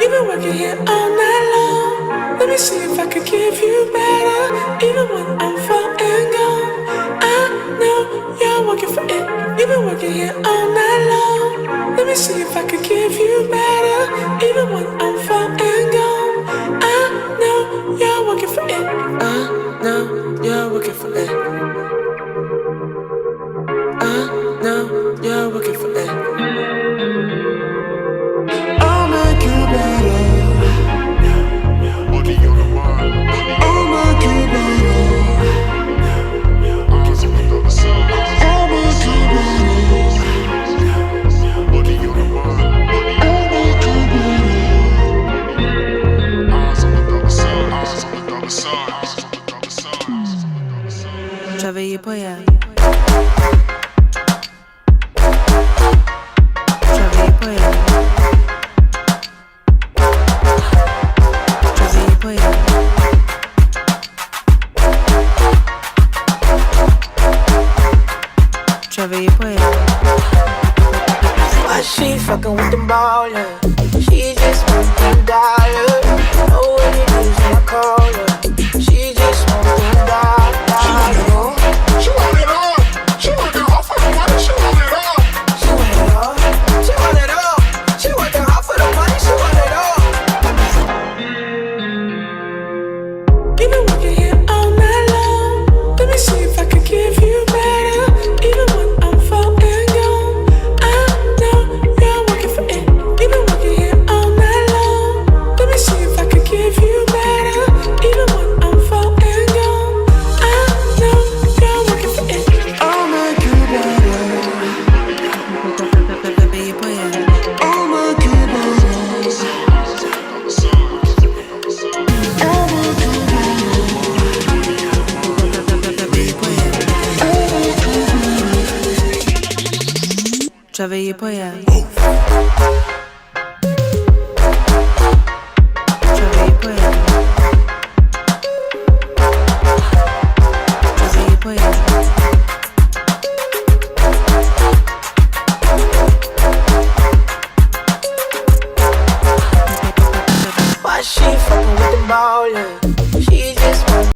You've been working here all night long. Let me see if I could give you better. Even when I'm far and gone, I know you're working for it. You've been working here all night long. Let me see if I could give you better. Even when I'm far and gone, I know you're working for it. I know you're working for it. I know you're working for it. I'll make you better. Money on the mind. I'll make you better. Eyes on the other side. I'll make you better. Money on the mind. I'll make you better. Eyes on the other side. Eyes on the other side. Eyes on the other side. Travailler pour y aller. Travailler pour y aller. Travailler pour y aller. Travailler pour y aller. Why she fucking with them ballers? She just wants them dollars. Know what it is when I call her. She just wants them dollars. She want it all. She want it all for the money. She want it all. She want it all. She want it all. She working hard for the money. She want it all. You've been working here all night long. Let me see if I could give you better. Even when I'm far and gone, I know you're working for it. You've been working here all night long. Let me see if I could give you better. Even when I'm far and gone, I know you're working for it. I'll make you better. Travailler pour y aller. I'll make you better. I'll make you Travailler pour y aller. Travailler pour y aller.